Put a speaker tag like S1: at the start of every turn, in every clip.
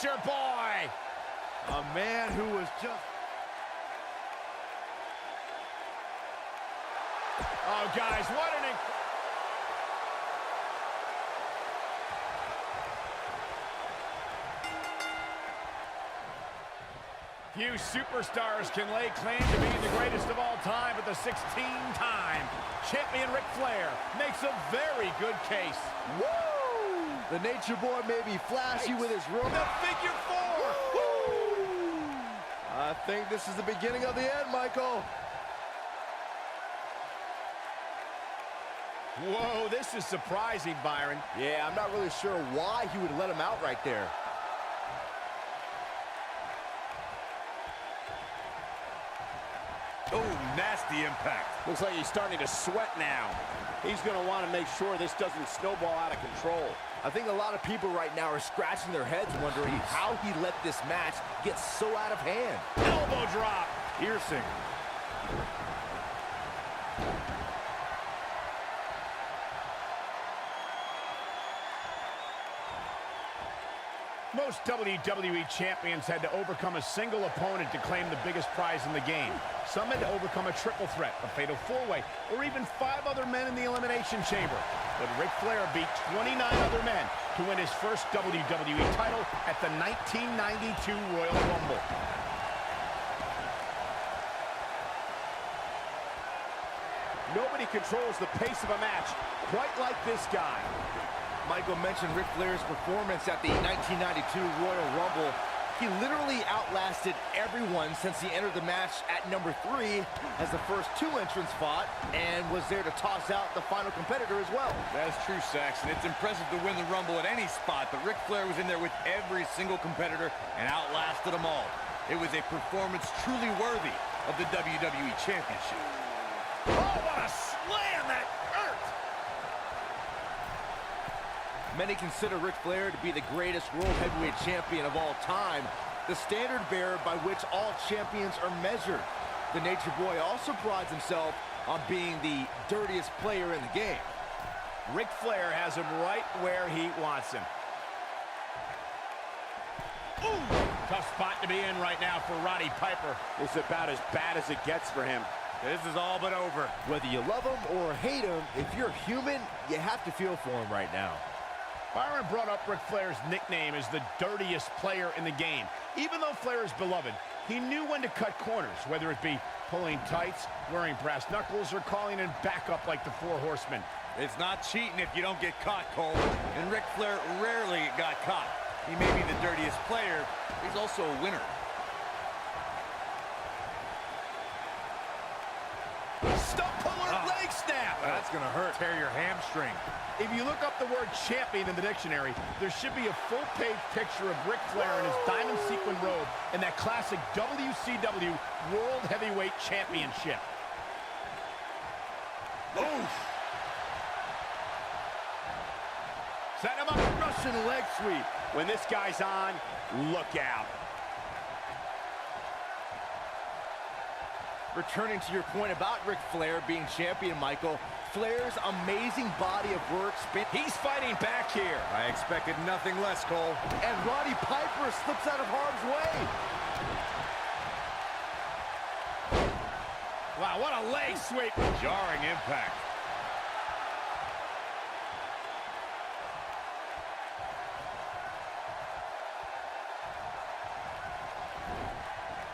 S1: Nature Boy.
S2: A man who was just...
S1: Oh, guys, what an... Few superstars can lay claim to being the greatest of all time, but the 16-time champion Ric Flair makes a very good case.
S2: Woo! The Nature Boy may be flashy with his room.
S1: The figure four!
S2: Woo! I think this is the beginning of the end, Michael.
S1: Whoa, this is surprising, Byron.
S2: Yeah, I'm not really sure why he would let him out right there.
S1: Oh, nasty impact. Looks like he's starting to sweat now. He's going to want to make sure this doesn't snowball out of control.
S2: I think a lot of people right now are scratching their heads wondering how he let this match get so out of hand.
S1: Elbow drop.
S2: Piercing.
S1: Most WWE champions had to overcome a single opponent to claim the biggest prize in the game. Some had to overcome a triple threat, a fatal four-way, or even 5 other men in the Elimination Chamber. But Ric Flair beat 29 other men to win his first WWE title at the 1992 Royal Rumble. Nobody controls the pace of a match quite like this guy.
S2: Michael mentioned Ric Flair's performance at the 1992 Royal Rumble. He literally outlasted everyone since he entered the match at number 3 as the first 2 entrants fought and was there to toss out the final competitor as well.
S3: That is true, Saxton. It's impressive to win the Rumble at any spot, but Ric Flair was in there with every single competitor and outlasted them all. It was a performance truly worthy of the WWE Championship.
S1: Oh, what a slam that hurt!
S2: Many consider Ric Flair to be the greatest World Heavyweight Champion of all time, the standard bearer by which all champions are measured. The Nature Boy also prides himself on being the dirtiest player in the game.
S1: Ric Flair has him right where he wants him. Ooh! Tough spot to be in right now for Roddy Piper. It's about as bad as it gets for him. This is all but over.
S2: Whether you love him or hate him, if you're human, you have to feel for him right now.
S1: Byron brought up Ric Flair's nickname as the dirtiest player in the game. Even though Flair is beloved, he knew when to cut corners, whether it be pulling tights, wearing brass knuckles, or calling in backup like the Four Horsemen.
S3: It's not cheating if you don't get caught, Cole. And Ric Flair rarely got caught. He may be the dirtiest player, but he's also a winner.
S1: Stump puller leg snap.
S3: That's gonna hurt. Tear your hamstring.
S1: If you look up the word champion in the dictionary, there should be a full-page picture of Ric Flair in his diamond sequin robe and that classic WCW World Heavyweight Championship.
S3: Oof.
S1: Set him up, Russian leg sweep. When this guy's on, look out.
S2: Returning to your point about Ric Flair being champion, Michael, Flair's amazing body of work spin.
S1: He's fighting back here.
S3: I expected nothing less, Cole.
S2: And Roddy Piper slips out of harm's way.
S1: Wow, what a leg sweep.
S3: Jarring impact.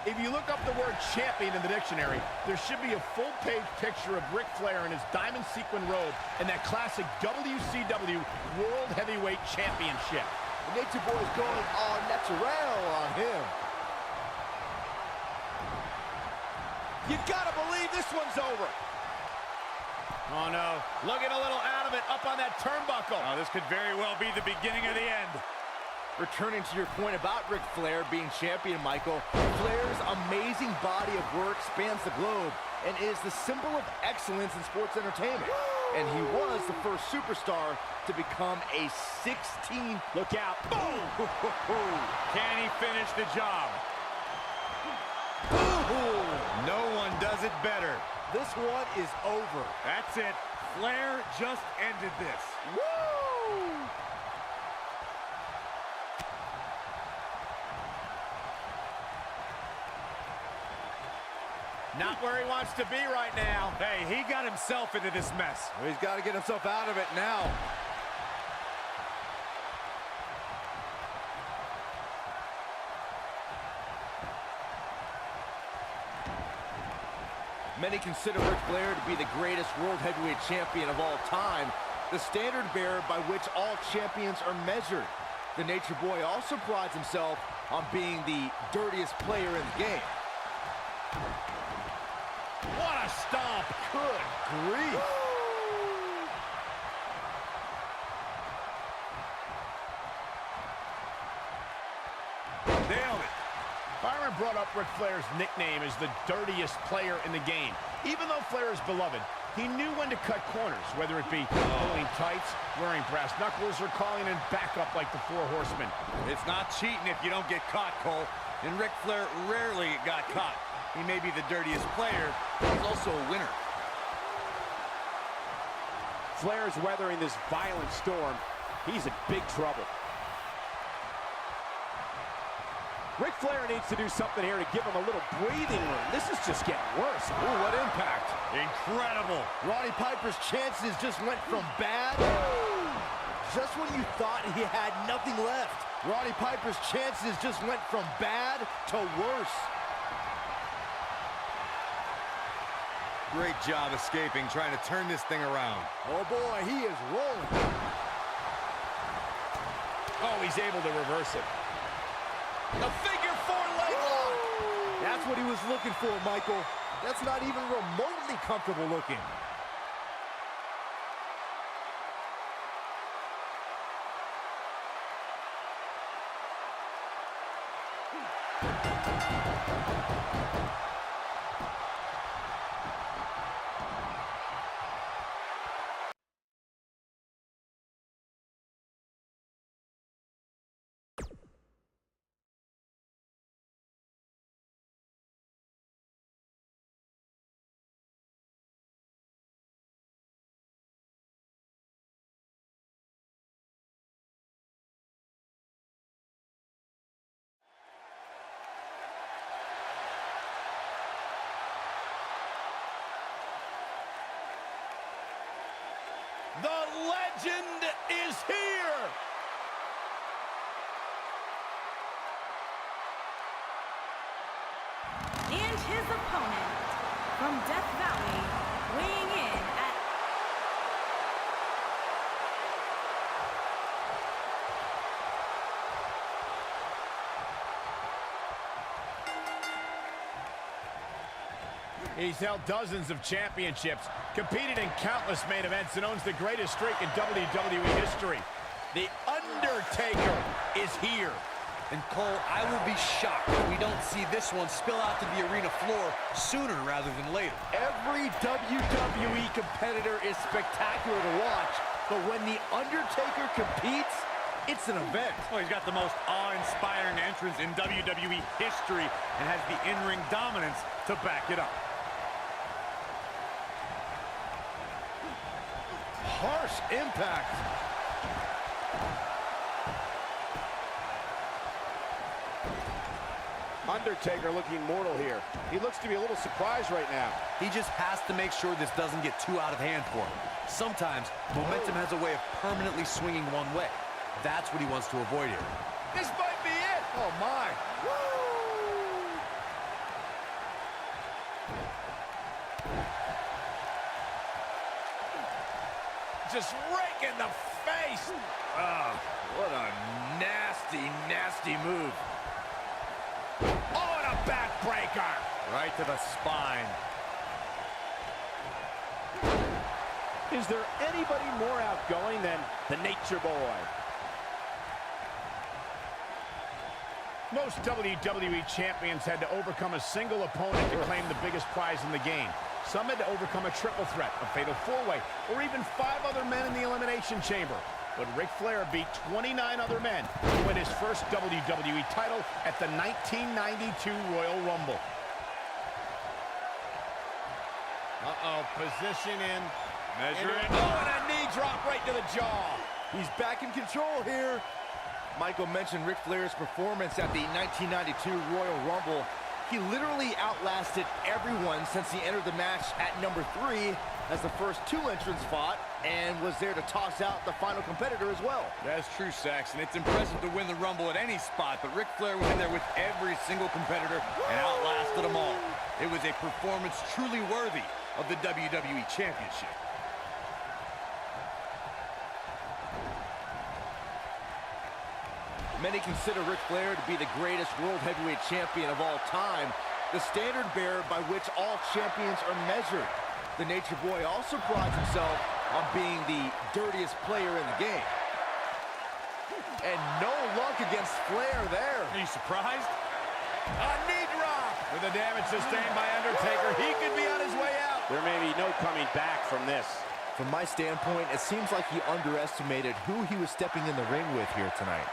S1: If you look up the word champion in the dictionary, there should be a full-page picture of Ric Flair in his diamond sequin robe and that classic WCW World Heavyweight Championship.
S2: The Nature Boy's going all natural on him.
S1: You gotta believe this one's over. Oh no, looking a little out of it up on that turnbuckle.
S3: Oh, this could very well be the beginning of the end.
S2: Returning to your point about Ric Flair being champion, Michael, Flair's amazing body of work spans the globe and is the symbol of excellence in sports entertainment. And he was the first superstar to become a 16.
S1: Look out. Boom!
S3: Can he finish the job? No one does it better.
S2: This one is over.
S3: That's it. Flair just ended this.
S2: Woo!
S1: Not where he wants to be right now.
S4: Hey, he got himself into this mess.
S2: He's got to get himself out of it now. Many consider Ric Flair to be the greatest world heavyweight champion of all time, the standard bearer by which all champions are measured. The Nature Boy also prides himself on being the dirtiest player in the game.
S1: What a stomp.
S2: Good grief.
S3: Nailed it.
S1: Byron brought up Ric Flair's nickname as the dirtiest player in the game. Even though Flair is beloved, he knew when to cut corners, whether it be pulling tights, wearing brass knuckles, or calling in backup like the Four Horsemen.
S3: It's not cheating if you don't get caught, Cole. And Ric Flair rarely got caught. He may be the dirtiest player, but he's also a winner.
S5: Flair's weathering this violent storm. He's in big trouble. Ric Flair needs to do something here to give him a little breathing room. This is just getting worse.
S2: Ooh, what impact.
S3: Incredible.
S2: Roddy Piper's chances just went from bad. Just when you thought he had nothing left, Roddy Piper's chances just went from bad to worse.
S3: Great job escaping, trying to turn this thing around.
S2: Oh boy, he is rolling.
S1: Oh, he's able to reverse it.
S2: A figure four leg lock. That's what he was looking for, Michael. That's not even remotely comfortable looking.
S1: The legend is here!
S6: And his opponent, from Death Valley, weighing in at
S1: He's held dozens of championships, competed in countless main events, and owns the greatest streak in WWE history. The Undertaker is here.
S3: And Cole, I will be shocked if we don't see this one spill out to the arena floor sooner rather than later.
S2: Every WWE competitor is spectacular to watch, but when The Undertaker competes, it's an event.
S4: Well, he's got the most awe-inspiring entrance in WWE history and has the in-ring dominance to back it up.
S2: Harsh impact.
S5: Undertaker looking mortal here. He looks to be a little surprised right now.
S3: He just has to make sure this doesn't get too out of hand for him. Sometimes, momentum has a way of permanently swinging one way. That's what he wants to avoid here.
S1: This might be it.
S2: Oh, my.
S1: Just right in the face.
S2: Oh, what a nasty, nasty move.
S1: Oh, and a backbreaker.
S4: Right to the spine.
S5: Is there anybody more outgoing than the Nature Boy?
S1: Most WWE champions had to overcome a single opponent to claim the biggest prize in the game. Some had to overcome a triple threat, a fatal four-way, or even 5 other men in the Elimination Chamber. But Ric Flair beat 29 other men to win his first WWE title at the 1992 Royal Rumble. Uh-oh, position in.
S4: Measure it.
S1: Oh, and a knee drop right to the jaw.
S2: He's back in control here. Michael mentioned Ric Flair's performance at the 1992 Royal Rumble. He literally outlasted everyone since he entered the match at number 3 as the first 2 entrants fought and was there to toss out the final competitor as well.
S3: That's true, Saxon. It's impressive to win the Rumble at any spot, but Ric Flair was in there with every single competitor and outlasted them all. It was a performance truly worthy of the WWE Championship.
S2: Many consider Ric Flair to be the greatest World Heavyweight Champion of all time, the standard bearer by which all champions are measured. The Nature Boy also prides himself on being the dirtiest player in the game. And no luck against Flair there.
S4: Are you surprised?
S1: A knee drop. With the damage sustained by Undertaker, he could be on his way out.
S5: There may be no coming back from this.
S2: From my standpoint, it seems like he underestimated who he was stepping in the ring with here tonight.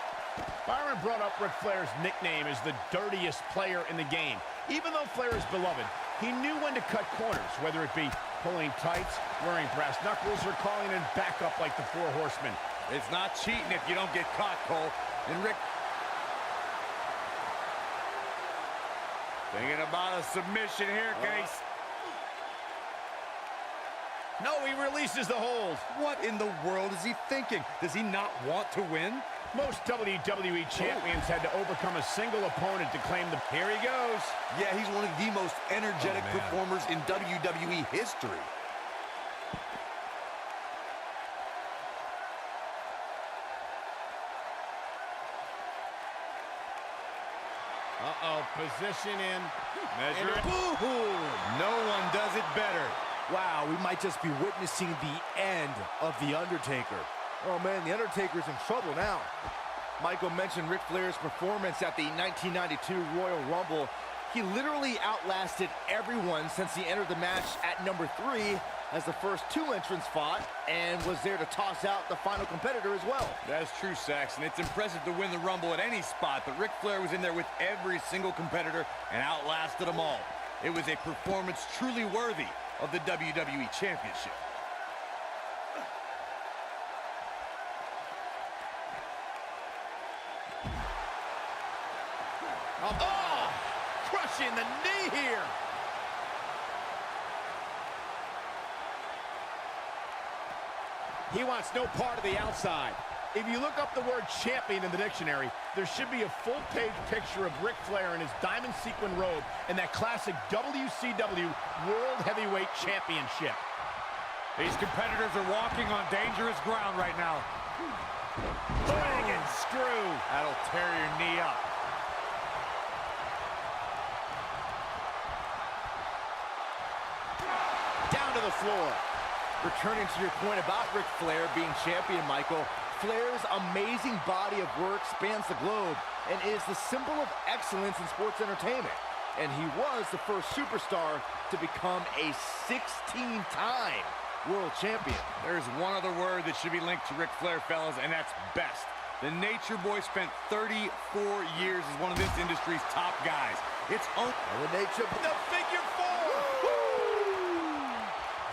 S1: Byron brought up Ric Flair's nickname as the dirtiest player in the game. Even though Flair is beloved, he knew when to cut corners, whether it be pulling tights, wearing brass knuckles, or calling in backup like the Four Horsemen.
S3: It's not cheating if you don't get caught, Cole. And Rick thinking about a submission here, Case.
S1: No, he releases the hold.
S3: What in the world is he thinking? Does he not want to win?
S1: Most WWE champions had to overcome a single opponent to claim the... Here he goes.
S3: Yeah, he's one of the most energetic performers in WWE history.
S1: Uh-oh, position in.
S3: Measure it.
S1: Boom!
S3: No one does it better.
S2: Wow, we might just be witnessing the end of The Undertaker. Oh man, The Undertaker's in trouble now. Michael mentioned Ric Flair's performance at the 1992 Royal Rumble. He literally outlasted everyone since he entered the match at number 3 as the first 2 entrants fought and was there to toss out the final competitor as well.
S3: That's true, Saxon. It's impressive to win the Rumble at any spot, but Ric Flair was in there with every single competitor and outlasted them all. It was a performance truly worthy of the WWE Championship.
S1: Oh, crushing the knee here. He wants no part of the outside. If you look up the word champion in the dictionary, there should be a full-page picture of Ric Flair in his diamond sequin robe and that classic WCW World Heavyweight Championship.
S4: These competitors are walking on dangerous ground right now.
S1: Dragon screw.
S4: That'll tear your knee up.
S1: Down to the floor.
S2: Returning to your point about Ric Flair being champion, Michael, Flair's amazing body of work spans the globe and is the symbol of excellence in sports entertainment. And he was the first superstar to become a 16-time world champion.
S3: There's one other word that should be linked to Ric Flair, fellas, and that's best. The Nature Boy spent 34 years as one of this industry's top guys. It's
S2: The Nature...
S1: The figure 4.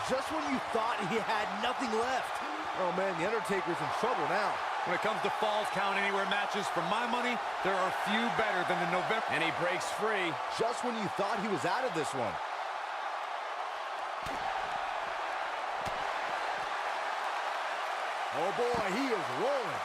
S2: Just when you thought he had nothing left. Oh man, The Undertaker's in trouble now.
S3: When it comes to Falls Count Anywhere matches, for my money, there are few better than the November.
S1: And he breaks free.
S2: Just when you thought he was out of this one. Oh boy, he is rolling.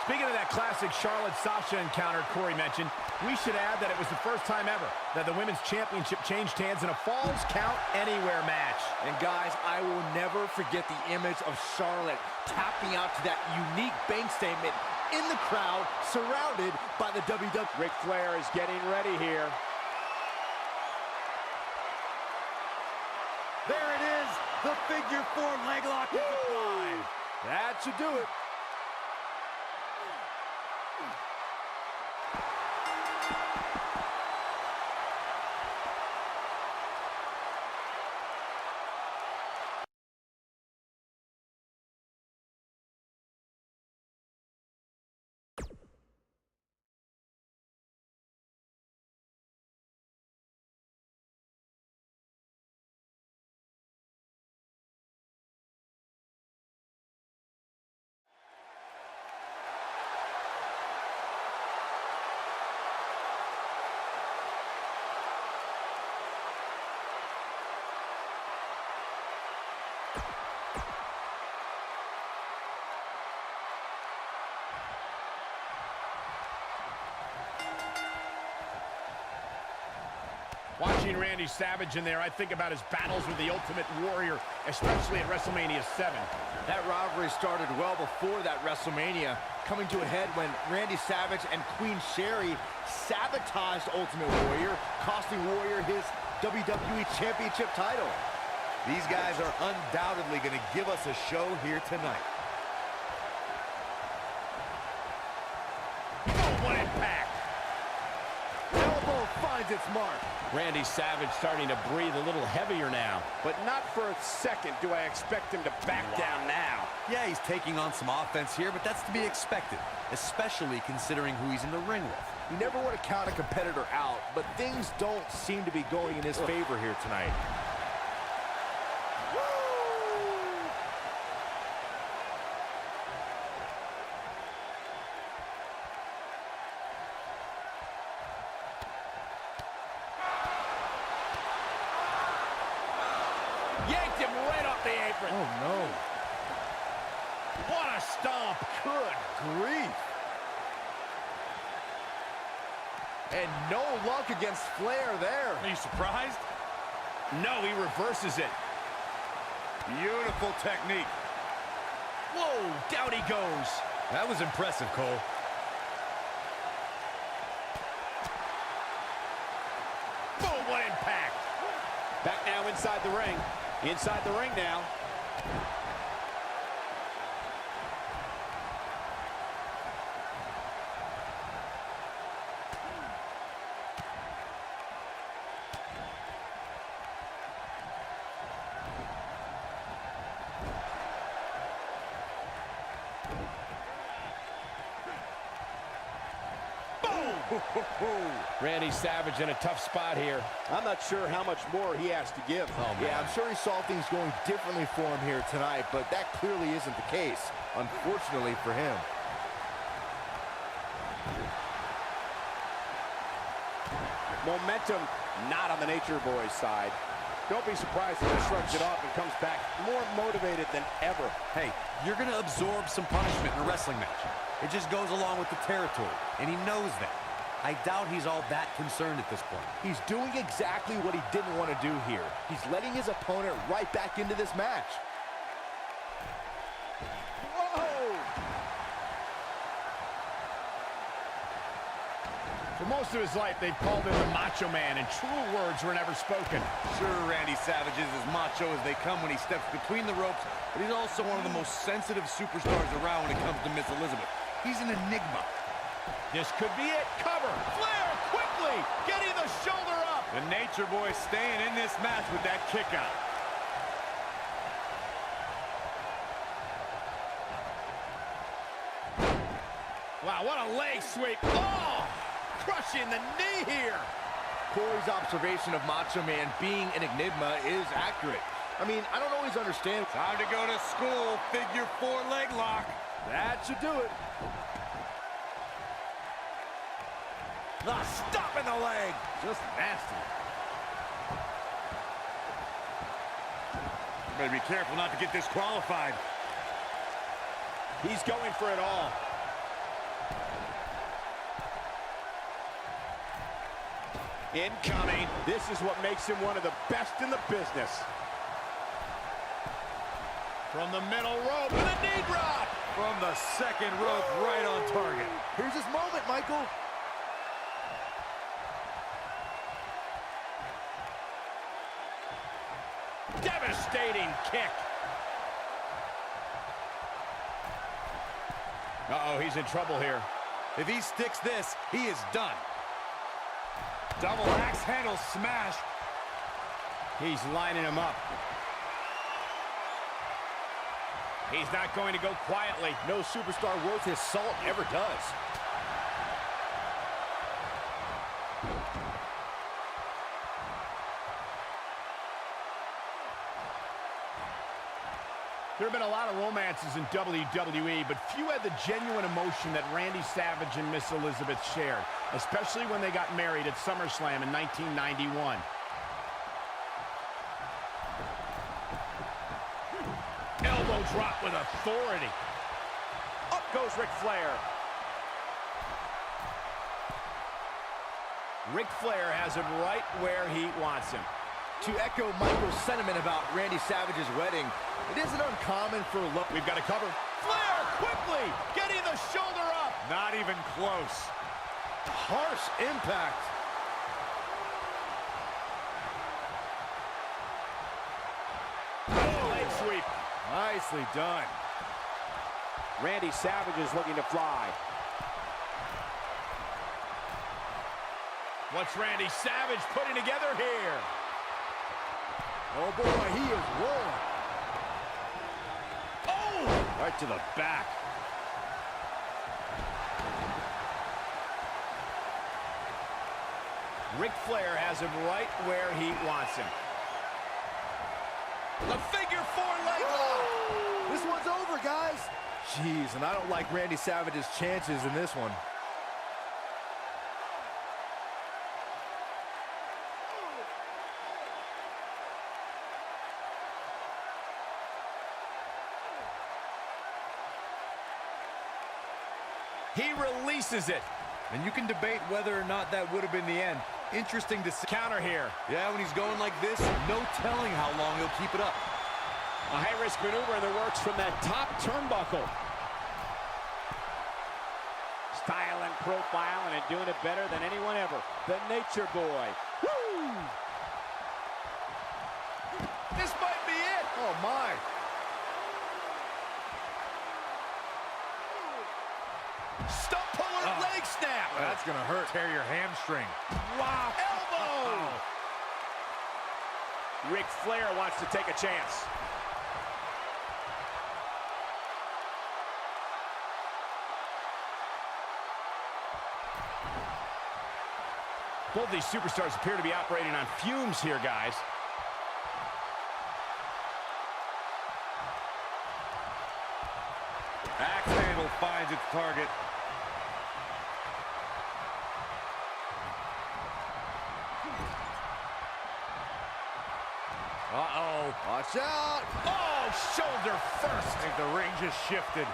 S1: Speaking of that classic Charlotte-Sasha encounter Corey mentioned, we should add that it was the first time ever that the Women's Championship changed hands in a Falls Count Anywhere match.
S2: And guys, I will never forget the image of Charlotte tapping out to that unique bank statement in the crowd, surrounded by the WWE.
S5: Ric Flair is getting ready here.
S4: There it is. The figure 4 leg lock is applied.
S2: That should do it.
S1: Watching Randy Savage in there, I think about his battles with the Ultimate Warrior, especially at WrestleMania 7.
S2: That rivalry started well before that WrestleMania, coming to a head when Randy Savage and Queen Sherri sabotaged Ultimate Warrior, costing Warrior his WWE Championship title.
S3: These guys are undoubtedly going to give us a show here tonight.
S1: Oh, what impact!
S2: Elbow finds its mark.
S5: Randy Savage starting to breathe a little heavier now. But not for a second do I expect him to back down now.
S3: Yeah, he's taking on some offense here, but that's to be expected, especially considering who he's in the ring with.
S2: You never want to count a competitor out, but things don't seem to be going in his favor here tonight.
S1: Yanked him right off the apron.
S2: Oh, no.
S1: What a stomp.
S2: Good grief. And no luck against Flair there.
S4: Are you surprised?
S1: No, he reverses it.
S3: Beautiful technique.
S1: Whoa, down he goes.
S3: That was impressive, Cole.
S1: Boom, what impact.
S5: Back now inside the ring. Inside the ring now. Randy Savage in a tough spot here. I'm not sure how much more he has to give.
S2: Oh, yeah, I'm sure he saw things going differently for him here tonight, but that clearly isn't the case, unfortunately for him.
S5: Momentum not on the Nature Boy's side. Don't be surprised if he shrugs it off and comes back more motivated than ever.
S3: Hey, you're going to absorb some punishment in a wrestling match. It just goes along with the territory, and he knows that. I doubt he's all that concerned at this point.
S2: He's doing exactly what he didn't want to do here. He's letting his opponent right back into this match. Whoa!
S1: For most of his life, they've called him the Macho Man, and true words were never spoken.
S3: Sure, Randy Savage is as macho as they come when he steps between the ropes, but he's also one of the most sensitive superstars around when it comes to Miss Elizabeth. He's an enigma.
S1: This could be it. Cover. Flair quickly getting the shoulder up.
S4: The Nature Boy staying in this match with that kick out.
S1: Wow, what a leg sweep. Oh, crushing the knee here.
S2: Corey's observation of Macho Man being an enigma is accurate. I mean, I don't always understand.
S4: Time to go to school. Figure 4 leg lock.
S2: That should do it.
S1: The stop in the leg. Just nasty.
S4: You better be careful not to get disqualified.
S5: He's going for it all. Incoming. This is what makes him one of the best in the business.
S1: From the middle rope with a knee drop.
S4: From the second rope, right on target.
S2: Here's his moment, Michael.
S1: Devastating kick. Uh-oh, he's in trouble here.
S3: If he sticks this, he is done.
S4: Double axe handle smash.
S1: He's lining him up. He's not going to go quietly.
S2: No superstar worth his salt ever does.
S1: There have been a lot of romances in WWE, but few had the genuine emotion that Randy Savage and Miss Elizabeth shared, especially when they got married at SummerSlam in 1991. Elbow drop with authority.
S5: Up goes Ric Flair.
S1: Ric Flair has him right where he wants him.
S2: To echo Michael's sentiment about Randy Savage's wedding, it isn't uncommon for
S1: We've got to cover. Flair quickly getting the shoulder up.
S4: Not even close.
S2: harsh impact.
S1: Leg sweep.
S4: Nicely done.
S5: Randy Savage is looking to fly.
S1: What's Randy Savage putting together here?
S2: Oh boy, he is rolling.
S1: Oh!
S2: Right to the back.
S1: Ric Flair has him right where he wants him. The figure four leg lock.
S2: This one's over, guys. Jeez, and I don't like Randy Savage's chances in this one.
S1: He releases it.
S3: And you can debate whether or not that would have been the end. Interesting to see.
S1: Counter here.
S3: Yeah, when he's going like this, no telling how long he'll keep it up.
S5: A high-risk maneuver in the works from that top turnbuckle. Style and profile, and doing it better than anyone ever. The Nature Boy. Woo!
S1: This might be it.
S2: Oh, my.
S1: Stump puller leg snap.
S2: That's going to hurt.
S4: Tear your hamstring.
S1: Wow. Elbow.
S5: Ric Flair wants to take a chance.
S1: Both these superstars appear to be operating on fumes here, guys.
S3: Axe handle finds its target.
S2: Uh-oh. Watch out.
S1: Oh, shoulder first.
S4: I think the ring just shifted.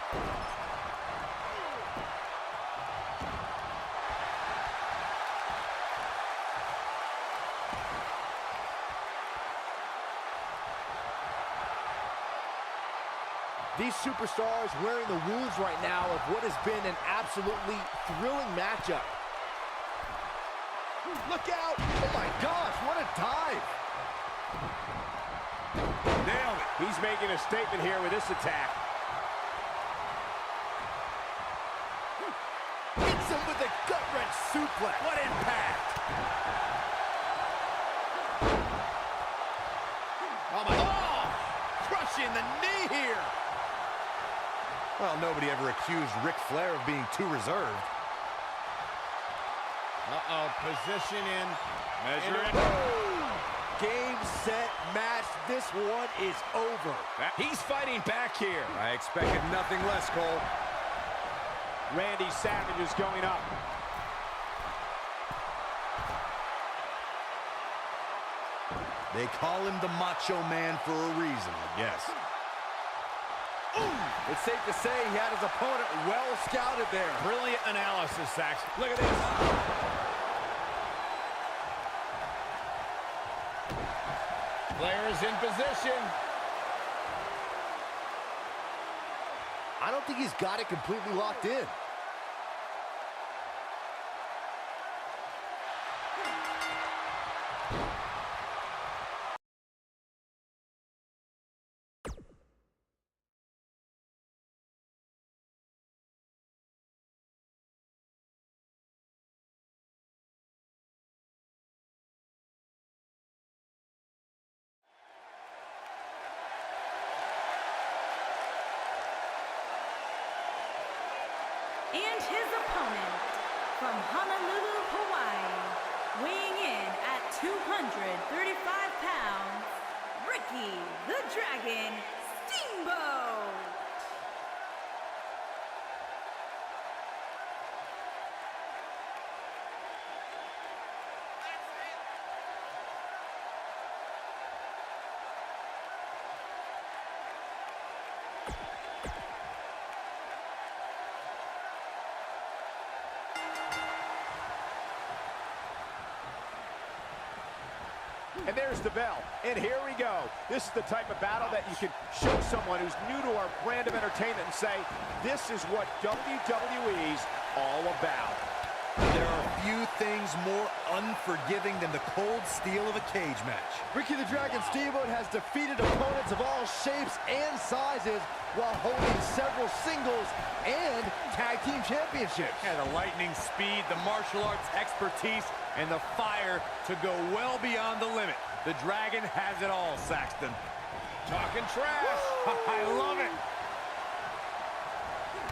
S2: These superstars wearing the wounds right now of what has been an absolutely thrilling matchup. Look out! Oh my gosh, what a dive!
S5: Nailed it. He's making a statement here with this attack.
S2: Hits him with a gut-wrench suplex.
S1: What impact. Oh, my. Oh! Crushing the knee here.
S3: Well, nobody ever accused Ric Flair of being too reserved.
S1: Uh-oh, position in. Measure it.
S2: Game, set, match. This one is over.
S1: He's fighting back here.
S3: I expected nothing less, Cole.
S5: Randy Savage is going up.
S3: They call him the Macho Man for a reason, I guess.
S2: Ooh, it's safe to say he had his opponent well scouted there.
S1: Brilliant analysis, Sax. Look at this. Flair is in position.
S2: I don't think he's got it completely locked in.
S6: And his opponent from Honolulu, Hawaii, weighing in at 235 pounds, Ricky the Dragon Steamboat.
S5: And there's the bell. And here we go. This is the type of battle that you can show someone who's new to our brand of entertainment and say, this is what WWE's all about.
S3: There are few things more unforgiving than the cold steel of a cage match.
S2: Ricky the Dragon Steamboat has defeated opponents of all shapes and sizes while holding several singles and tag team championships.
S4: Yeah, the lightning speed, the martial arts expertise, and the fire to go well beyond the limit. The Dragon has it all, Saxton.
S1: Talking trash.
S4: I love it.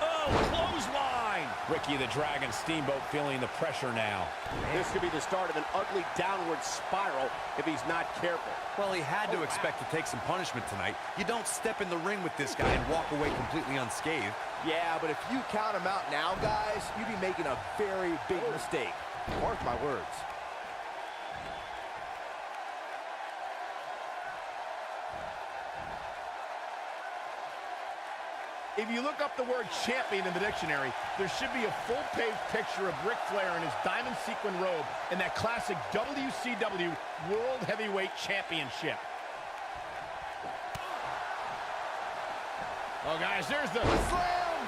S1: Oh, clothesline.
S5: Ricky the Dragon Steamboat feeling the pressure now. This could be the start of an ugly downward spiral if he's not careful.
S3: Well, he had to expect to take some punishment tonight. You don't step in the ring with this guy and walk away completely unscathed.
S2: Yeah, but if you count him out now, guys, you'd be making a very big mistake. Mark my words.
S1: If you look up the word champion in the dictionary, there should be a full-page picture of Ric Flair in his diamond sequin robe and that classic WCW World Heavyweight Championship. Oh, guys, there's the
S2: Slam!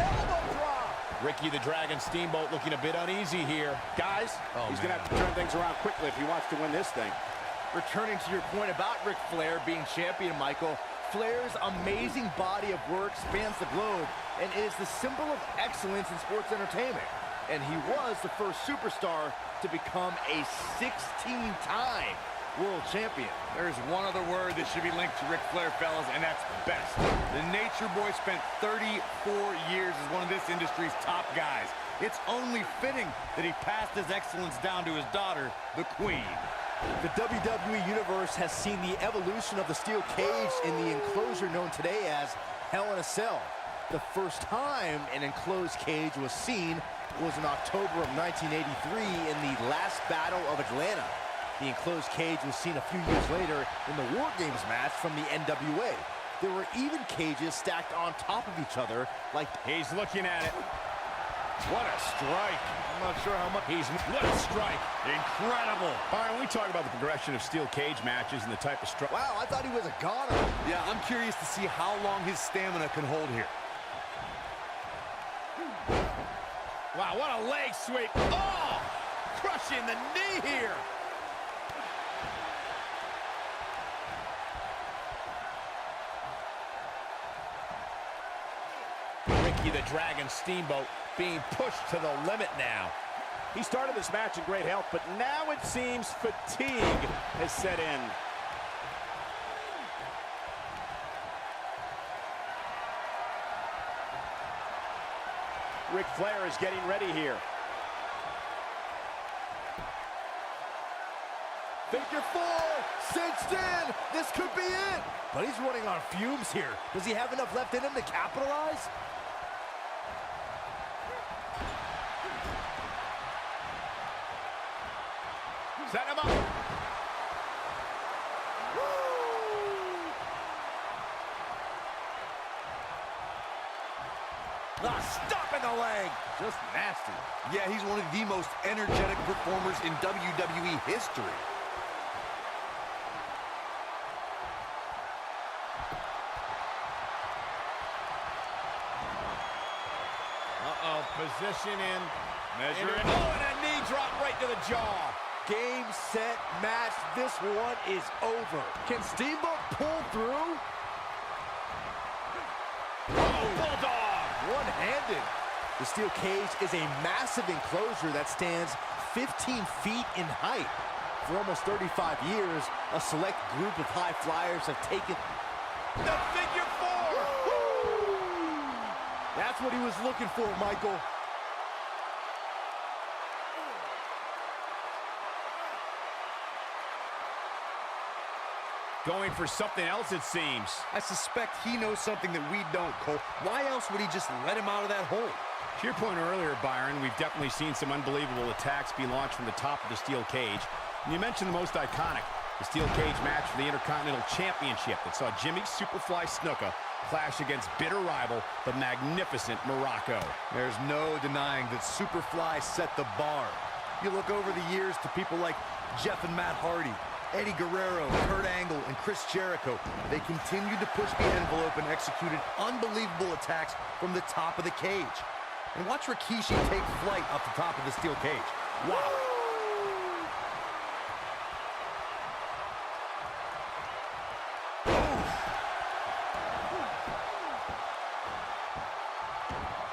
S2: Elbow drop!
S5: Ricky the Dragon Steamboat looking a bit uneasy here. Guys, he's going to have to turn things around quickly if he wants to win this thing.
S2: Returning to your point about Ric Flair being champion, Michael, Flair's amazing body of work spans the globe and is the symbol of excellence in sports entertainment. And he was the first superstar to become a 16-time world champion.
S4: There's one other word that should be linked to Ric Flair, fellas, and that's best. The Nature Boy spent 34 years as one of this industry's top guys. It's only fitting that he passed his excellence down to his daughter, the Queen.
S2: The WWE Universe has seen the evolution of the steel cage in the enclosure known today as Hell in a Cell. The first time an enclosed cage was seen was in October of 1983 in the last Battle of Atlanta. The enclosed cage was seen a few years later in the War Games match from the NWA. There were even cages stacked on top of each other like...
S1: He's looking at it. What a strike.
S2: I'm not sure how much...
S1: What a strike.
S4: Incredible.
S1: Byron, we talk about the progression of steel cage matches and the type of strike.
S2: Wow, I thought he was a goner.
S3: Yeah, I'm curious to see how long his stamina can hold here.
S1: Wow, what a leg sweep. Oh, crushing the knee here.
S5: Ricky the Dragon Steamboat being pushed to the limit now. He started this match in great health, but now it seems fatigue has set in. Ric Flair is getting ready here.
S2: Figure four, cinched in. This could be it. But he's running on fumes here. Does he have enough left in him to capitalize?
S1: Set him up.
S2: Stop in the leg.
S1: Just nasty.
S3: Yeah, he's one of the most energetic performers in WWE history.
S1: Uh-oh, position in.
S4: Measure it.
S1: Oh, and a knee drop right to the jaw.
S2: Game, set, match. This one is over. Can Steamboat pull through?
S1: Oh, bulldog.
S2: One-handed. The steel cage is a massive enclosure that stands 15 feet in height. For almost 35 years, a select group of high flyers have taken
S1: The figure four.
S2: That's what he was looking for, Michael.
S1: Going for something else, it seems.
S3: I suspect he knows something that we don't, Cole. Why else would he just let him out of that hole?
S1: To your point earlier, Byron, we've definitely seen some unbelievable attacks be launched from the top of the steel cage. And you mentioned the most iconic. The steel cage match for the Intercontinental Championship that saw Jimmy Superfly Snuka clash against bitter rival, the magnificent Morocco.
S2: There's no denying that Superfly set the bar. You look over the years to people like Jeff and Matt Hardy, Eddie Guerrero, Kurt Angle, and Chris Jericho. They continued to push the envelope and executed unbelievable attacks from the top of the cage. And watch Rikishi take flight off the top of the steel cage. Wow.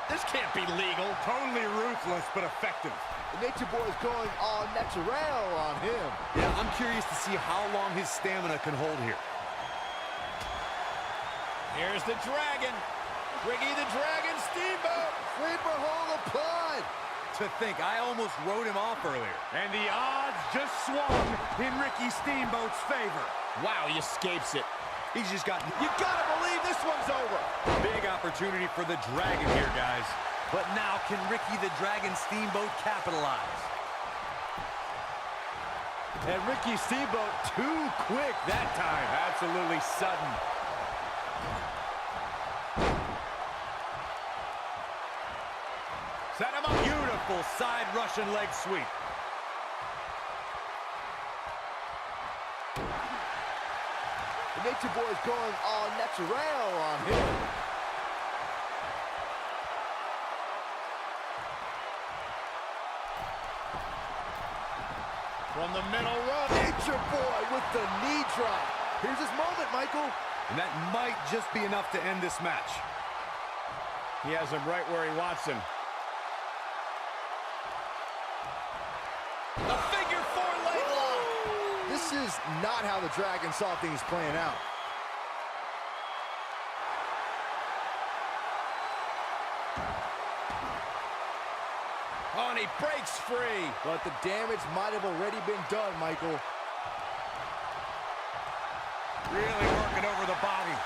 S1: This can't be legal.
S3: Totally ruthless, but effective.
S2: The Nature Boy is going all natural on him. Yeah, I'm curious to see how long his stamina can hold here.
S5: Here's the Dragon. Ricky the Dragon Steamboat.
S2: Sleeper hold applied. To think, I almost wrote him off earlier.
S3: And the odds just swung in Ricky Steamboat's favor.
S5: Wow, he escapes it.
S2: He's just got...
S5: You gotta believe this one's over.
S3: Big opportunity for the Dragon here, guys.
S2: But now, can Ricky the Dragon Steamboat capitalize? And Ricky Steamboat, too quick that time.
S3: Absolutely sudden.
S1: Set him up.
S3: Beautiful side Russian leg sweep.
S2: The Nature Boy is going all natural on him.
S1: From the middle rope.
S2: Nature Boy with the knee drop. Here's his moment, Michael.
S3: And that might just be enough to end this match.
S1: He has him right where he wants him.
S5: The figure four leg lock.
S2: This is not how the Dragon saw things playing out.
S5: Oh, and he breaks free.
S2: But the damage might have already been done, Michael.
S3: Really working over the body.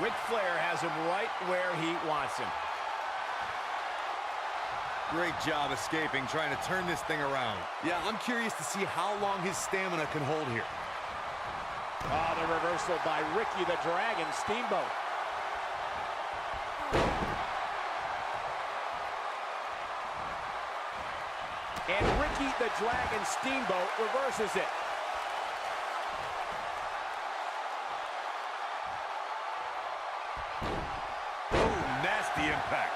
S1: Ric Flair has him right where he wants him.
S3: Great job escaping, trying to turn this thing around.
S2: Yeah, I'm curious to see how long his stamina can hold here.
S5: Oh, the reversal by Ricky the Dragon Steamboat. And Ricky the Dragon Steamboat reverses it.
S3: Oh, nasty impact.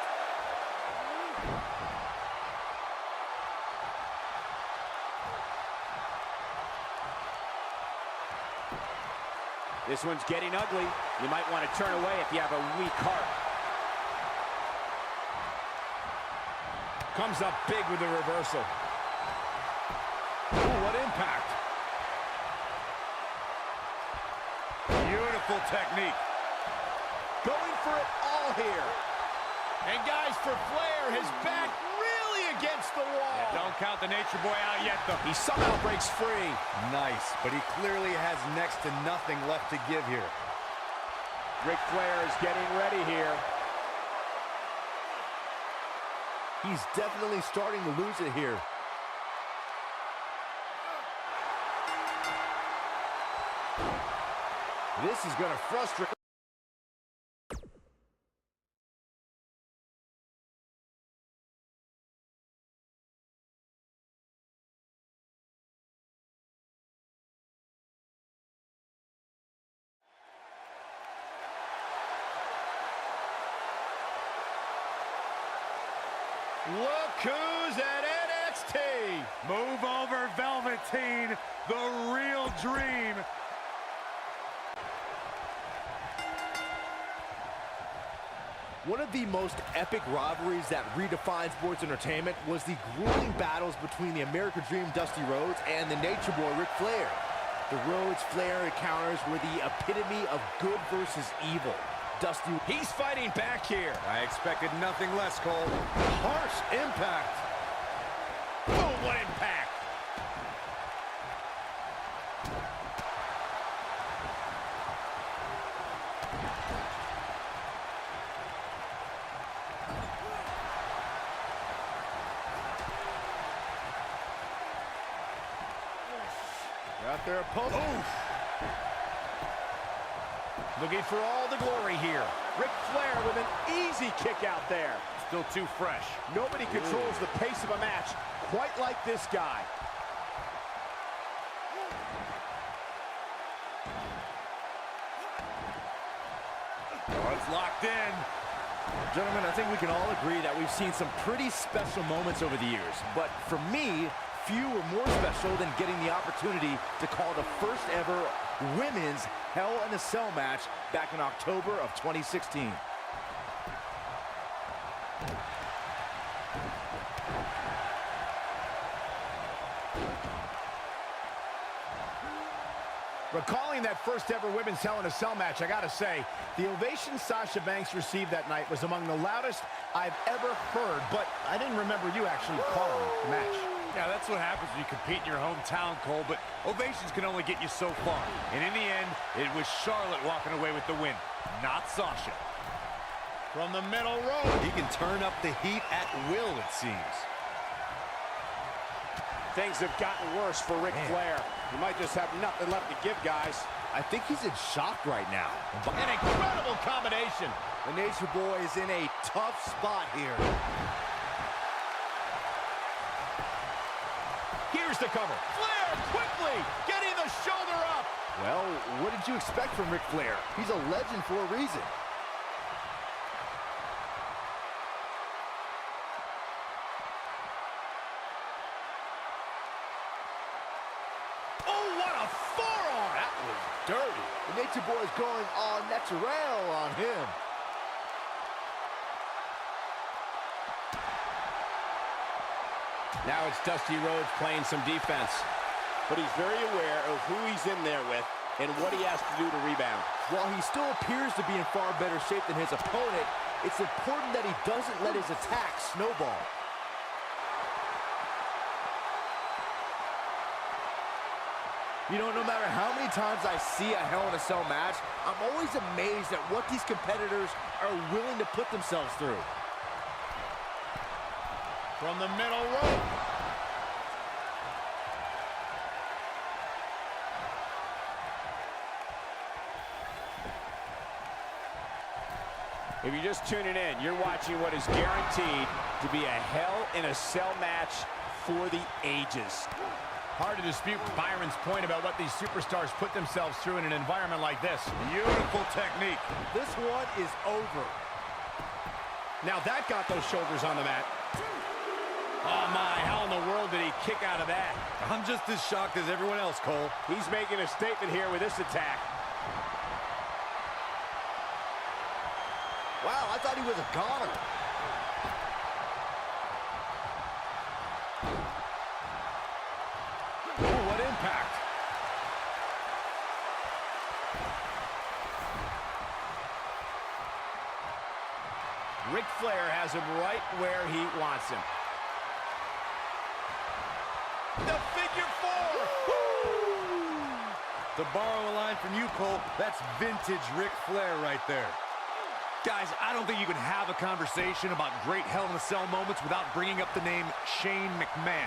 S5: This one's getting ugly. You might want to turn away if you have a weak heart.
S1: Comes up big with the reversal. Ooh, what impact.
S3: Beautiful technique.
S5: Going for it all here.
S1: And guys, for Flair, his back really against the wall.
S3: Don't count the Nature Boy out yet, though.
S1: He somehow breaks free.
S2: Nice, but he clearly has next to nothing left to give here.
S5: Ric Flair is getting ready here.
S2: He's definitely starting to lose it here. This is going to frustrate.
S1: Look who's at NXT.
S3: Move over, Velveteen, the real dream.
S2: One of the most epic rivalries that redefined sports entertainment was the grueling battles between the American Dream Dusty Rhodes and the Nature Boy Ric Flair. The Rhodes-Flair encounters were the epitome of good versus evil. Dusty,
S1: He's fighting back here.
S3: I expected nothing less, Cole.
S2: harsh impact.
S1: Oh, what impact.
S2: got their opponent.
S1: Oof. Looking for all the glory here.
S5: Ric Flair with an easy kick out there.
S1: Still too fresh.
S5: Nobody controls the pace of a match quite like this guy.
S3: Oh, it's locked in.
S2: Gentlemen, I think we can all agree that we've seen some pretty special moments over the years. But for me, few were more special than getting the opportunity to call the first ever women's Hell in a Cell match back in October of 2016.
S1: Recalling that first ever women's Hell in a Cell match, I gotta say, the ovation Sasha Banks received that night was among the loudest I've ever heard, but I didn't remember you actually calling the match.
S3: Yeah, that's what happens when you compete in your hometown, Cole, but ovations can only get you so far. And in the end, it was Charlotte walking away with the win, not Sasha.
S1: From the middle row.
S3: He can turn up the heat at will, it seems.
S5: Things have gotten worse for Ric Flair. He might just have nothing left to give, guys.
S2: I think he's in shock right now.
S1: An incredible combination.
S2: The Nature Boy is in a tough spot here.
S1: Here's the cover. Flair quickly getting the shoulder up.
S2: Well, what did you expect from Ric Flair? He's a legend for a reason.
S1: Oh, what a forearm.
S2: That was dirty. The Nature Boy is going all natural on him.
S5: Now it's Dusty Rhodes playing some defense. But he's very aware of who he's in there with and what he has to do to rebound.
S2: While he still appears to be in far better shape than his opponent, it's important that he doesn't let his attack snowball. You know, no matter how many times I see a Hell in a Cell match, I'm always amazed at what these competitors are willing to put themselves through.
S1: From the middle row.
S5: If you're just tuning in, you're watching what is guaranteed to be a Hell in a Cell match for the ages.
S1: Hard to dispute Byron's point about what these superstars put themselves through in an environment like this.
S3: Beautiful technique.
S2: This one is over.
S1: Now that got those shoulders on the mat. Oh my, how in the world did he kick out of that?
S3: I'm just as shocked as everyone else, Cole.
S5: He's making a statement here with this attack.
S2: Wow, I thought he was a goner.
S3: Oh, what impact.
S1: Ric Flair has him right where he wants him. The figure four!
S3: To borrow a line from you, Cole, that's vintage Ric Flair right there. Guys, I don't think you can have a conversation about great Hell in a Cell moments without bringing up the name Shane McMahon.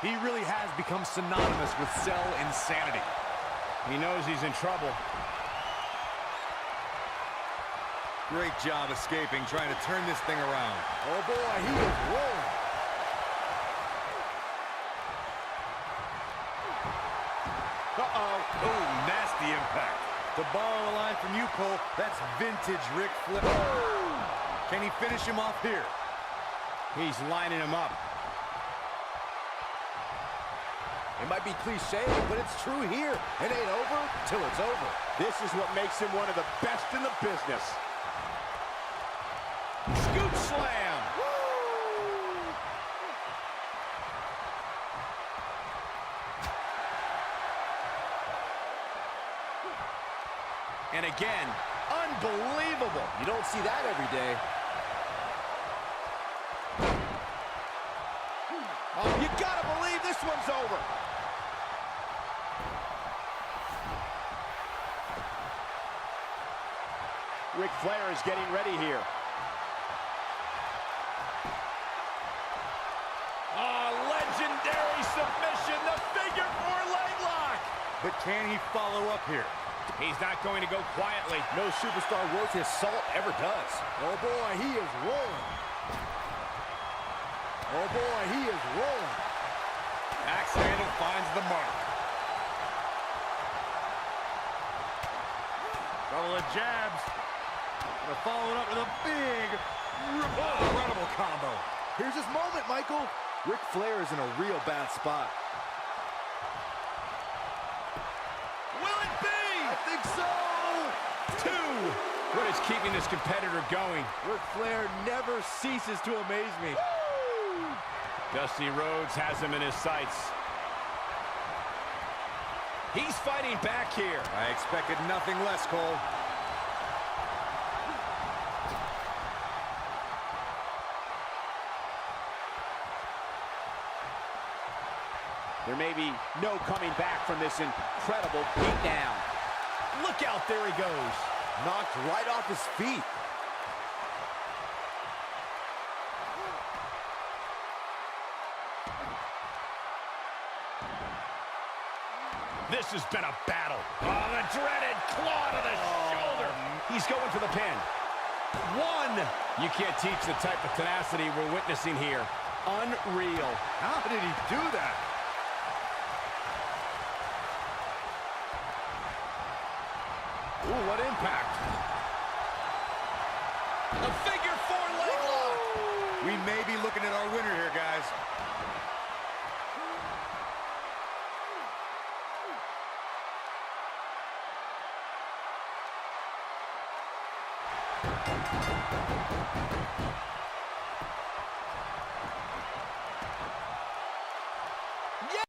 S3: He really has become synonymous with cell insanity.
S1: He knows he's in trouble.
S3: Great job escaping, trying to turn this thing around.
S2: Oh boy, he is rolling.
S3: Oh, nasty impact. To borrow a line from you, Cole, that's vintage Ric Flair. Can he finish him off here?
S1: He's lining him up.
S2: It might be cliche, but it's true here. It ain't over till it's over.
S5: This is what makes him one of the best in the business.
S1: Scoop slam. And again, unbelievable.
S2: You don't see that every day.
S5: Oh, you gotta believe this one's over. Ric Flair is getting ready here.
S1: Oh, legendary submission, the figure four leg lock.
S3: but can he follow up here?
S1: He's not going to go quietly.
S5: No superstar worth his salt ever does.
S2: Oh boy, he is rolling. Oh boy, he is rolling.
S3: Axe handle finds the mark. Couple of jabs. Gonna follow it up with a big, incredible combo.
S2: Here's his moment, Michael. Ric Flair is in a real bad spot.
S1: Will it be?
S2: I think so.
S1: 2. What is keeping this competitor going?
S2: Ric Flair never ceases to amaze me.
S1: Dusty Rhodes has him in his sights. He's fighting back here.
S3: I expected nothing less, Cole.
S5: There may be no coming back from this incredible beatdown.
S1: Look out, there he goes.
S2: Knocked right off his feet.
S1: This has been a battle. Oh, the dreaded claw to the shoulder. He's going for the pin. 1. You can't teach the type of tenacity we're witnessing here. Unreal.
S3: How did he do that?
S1: Ooh, what impact. A figure 4 leg lock.
S3: We may be looking at our winner here, guys.